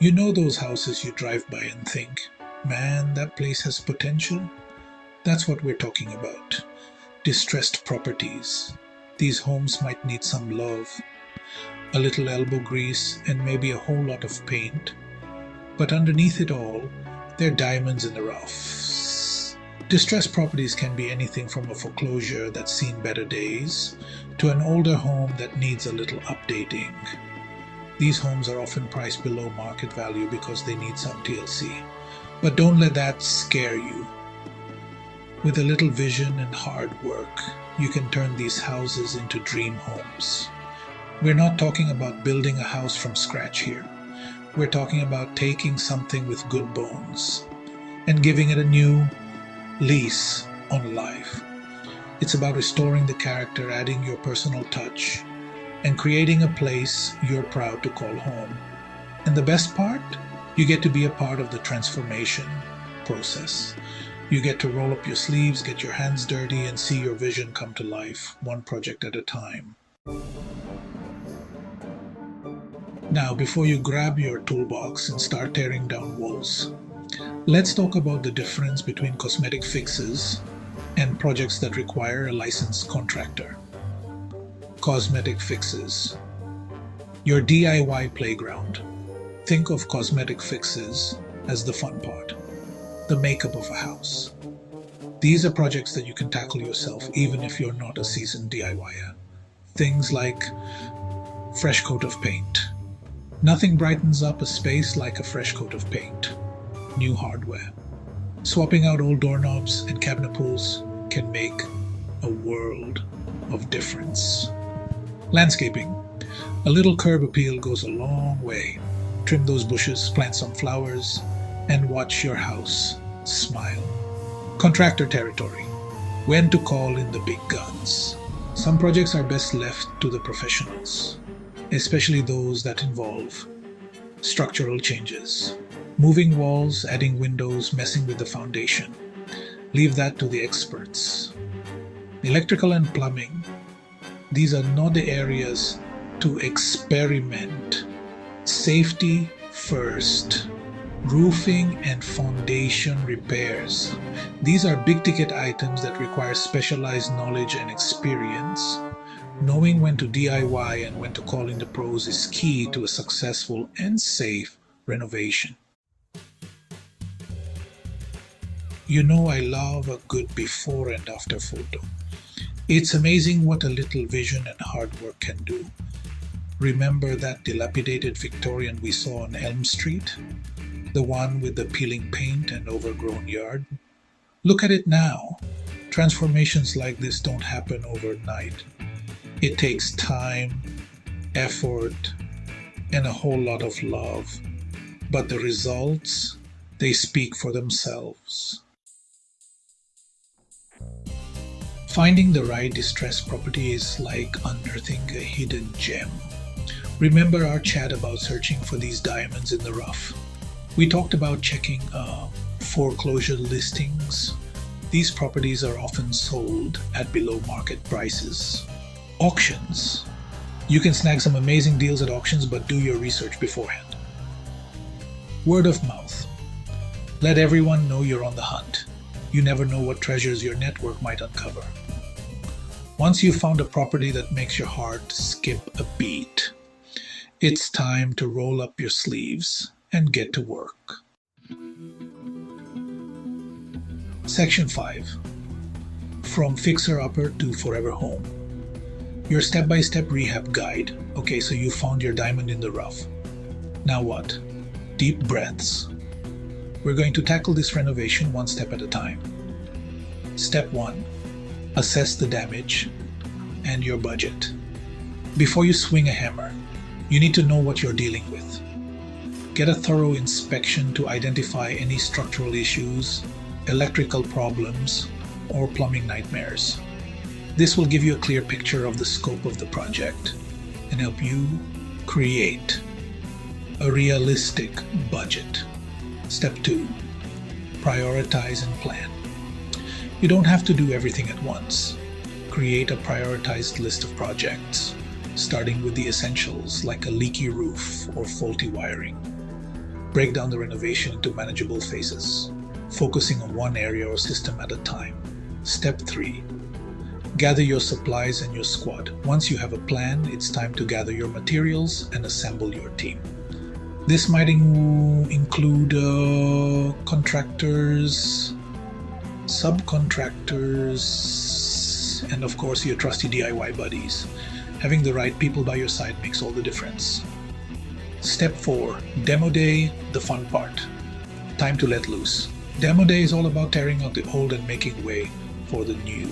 You know those houses you drive by and think, man, that place has potential? That's what we're talking about. Distressed properties. These homes might need some love, a little elbow grease, and maybe a whole lot of paint. But underneath it all, they're diamonds in the rough. Distressed properties can be anything from a foreclosure that's seen better days to an older home that needs a little updating. These homes are often priced below market value because they need some TLC. But don't let that scare you. With a little vision and hard work, you can turn these houses into dream homes. We're not talking about building a house from scratch here. We're talking about taking something with good bones and giving it a new lease on life. It's about restoring the character, adding your personal touch, and creating a place you're proud to call home. And the best part? You get to be a part of the transformation process. You get to roll up your sleeves, get your hands dirty, and see your vision come to life, one project at a time. Now, before you grab your toolbox and start tearing down walls, let's talk about the difference between cosmetic fixes and projects that require a licensed contractor. Cosmetic fixes. Your DIY playground. Think of cosmetic fixes as the fun part, the makeup of a house. These are projects that you can tackle yourself even if you're not a seasoned DIYer. Things like fresh coat of paint. Nothing brightens up a space like a fresh coat of paint. New hardware. Swapping out old doorknobs and cabinet pulls can make a world of difference. Landscaping. A little curb appeal goes a long way. Trim those bushes, plant some flowers, and watch your house smile. Contractor territory. When to call in the big guns. Some projects are best left to the professionals, especially those that involve structural changes. Moving walls, adding windows, messing with the foundation. Leave that to the experts. Electrical and plumbing. These are not the areas to experiment. Safety first. Roofing and foundation repairs. These are big ticket items that require specialized knowledge and experience. Knowing when to DIY and when to call in the pros is key to a successful and safe renovation. You know I love a good before and after photo. It's amazing what a little vision and hard work can do. Remember that dilapidated Victorian we saw on Elm Street? The one with the peeling paint and overgrown yard? Look at it now. Transformations like this don't happen overnight. It takes time, effort, and a whole lot of love. But the results, they speak for themselves. Finding the right distressed property is like unearthing a hidden gem. Remember our chat about searching for these diamonds in the rough? We talked about checking foreclosure listings. These properties are often sold at below market prices. Auctions. You can snag some amazing deals at auctions, but do your research beforehand. Word of mouth. Let everyone know you're on the hunt. You never know what treasures your network might uncover. Once you've found a property that makes your heart skip a beat, it's time to roll up your sleeves and get to work. Section 5. From fixer-upper to forever home. Your step-by-step rehab guide. Okay, so you found your diamond in the rough. Now what? Deep breaths. We're going to tackle this renovation one step at a time. Step 1. Assess the damage and your budget. Before you swing a hammer, you need to know what you're dealing with. Get a thorough inspection to identify any structural issues, electrical problems, or plumbing nightmares. This will give you a clear picture of the scope of the project and help you create a realistic budget. Step 2. Prioritize and plan. You don't have to do everything at once. Create a prioritized list of projects, starting with the essentials like a leaky roof or faulty wiring. Break down the renovation into manageable phases, focusing on one area or system at a time. Step 3. Gather your supplies and your squad. Once you have a plan, it's time to gather your materials and assemble your team. This might include contractors, subcontractors, and of course your trusty DIY buddies. Having the right people by your side makes all the difference. Step 4. Demo day, the fun part. Time to let loose. Demo day is all about tearing out the old and making way for the new.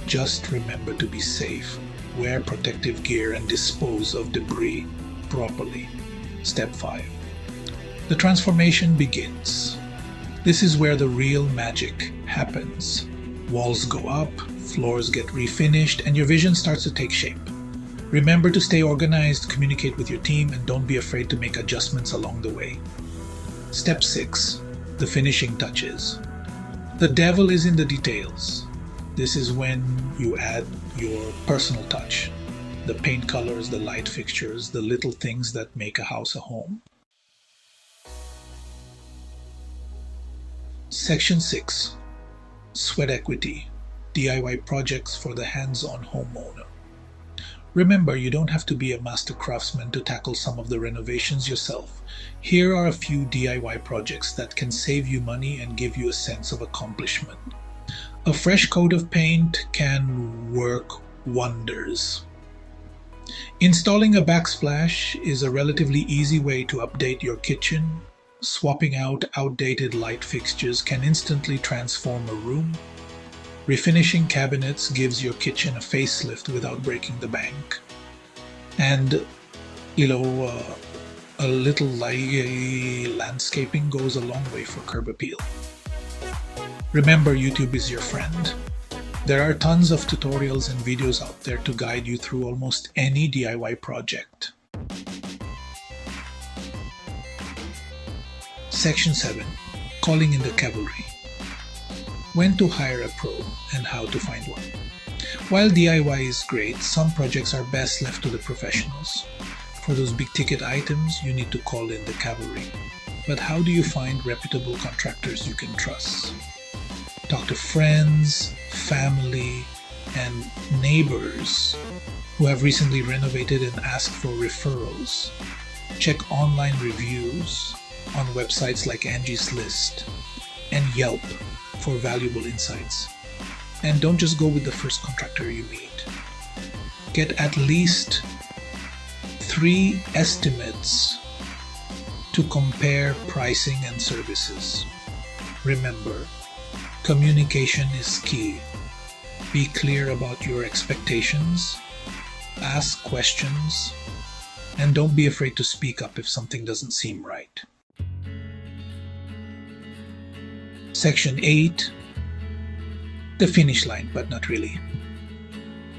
Just remember to be safe, wear protective gear, and dispose of debris properly. Step 5. The transformation begins. This is where the real magic happens. Walls go up, floors get refinished, and your vision starts to take shape. Remember to stay organized, communicate with your team, and don't be afraid to make adjustments along the way. Step 6. The finishing touches. The devil is in the details. This is when you add your personal touch. The paint colors, the light fixtures, the little things that make a house a home. Section 6. Sweat equity. DIY projects for the hands-on homeowner. Remember, you don't have to be a master craftsman to tackle some of the renovations yourself. Here are a few DIY projects that can save you money and give you a sense of accomplishment. A fresh coat of paint can work wonders. Installing a backsplash is a relatively easy way to update your kitchen. Swapping out outdated light fixtures can instantly transform a room. Refinishing cabinets gives your kitchen a facelift without breaking the bank. And, a little landscaping goes a long way for curb appeal. Remember, YouTube is your friend. There are tons of tutorials and videos out there to guide you through almost any DIY project. Section 7. Calling in the cavalry. When to hire a pro and how to find one. While DIY is great, some projects are best left to the professionals. For those big ticket items, you need to call in the cavalry. But how do you find reputable contractors you can trust? Talk to friends, family, and neighbors who have recently renovated and ask for referrals. Check online reviews on websites like Angie's List and Yelp for valuable insights. And don't just go with the first contractor you meet. Get at least 3 estimates to compare pricing and services. Remember, communication is key. Be clear about your expectations, ask questions, and don't be afraid to speak up if something doesn't seem right. Section 8. The finish line, but not really.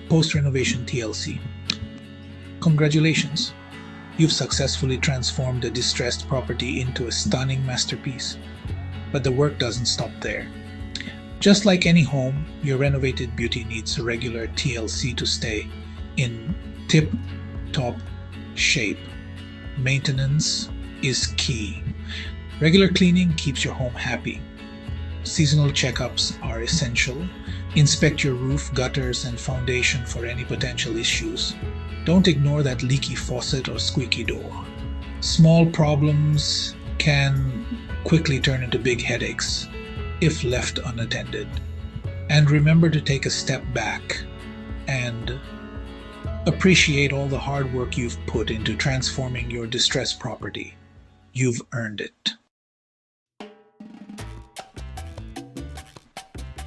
Post-renovation TLC. Congratulations! You've successfully transformed a distressed property into a stunning masterpiece. But the work doesn't stop there. Just like any home, your renovated beauty needs a regular TLC to stay in tip-top shape. Maintenance is key. Regular cleaning keeps your home happy. Seasonal checkups are essential. Inspect your roof, gutters, and foundation for any potential issues. Don't ignore that leaky faucet or squeaky door. Small problems can quickly turn into big headaches if left unattended. And remember to take a step back and appreciate all the hard work you've put into transforming your distressed property. You've earned it.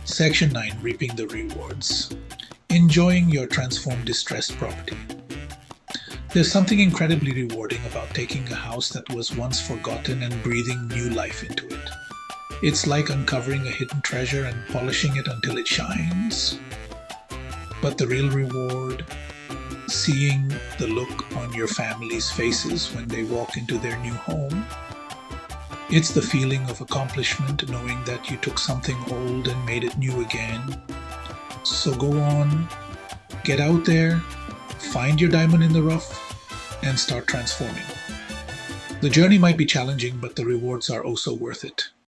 Section 9. Reaping the rewards. Enjoying your transformed distressed property. There's something incredibly rewarding about taking a house that was once forgotten and breathing new life into it. It's like uncovering a hidden treasure and polishing it until it shines. But the real reward, seeing the look on your family's faces when they walk into their new home. It's the feeling of accomplishment, knowing that you took something old and made it new again. So go on, get out there, find your diamond in the rough, and start transforming. The journey might be challenging, but the rewards are also worth it.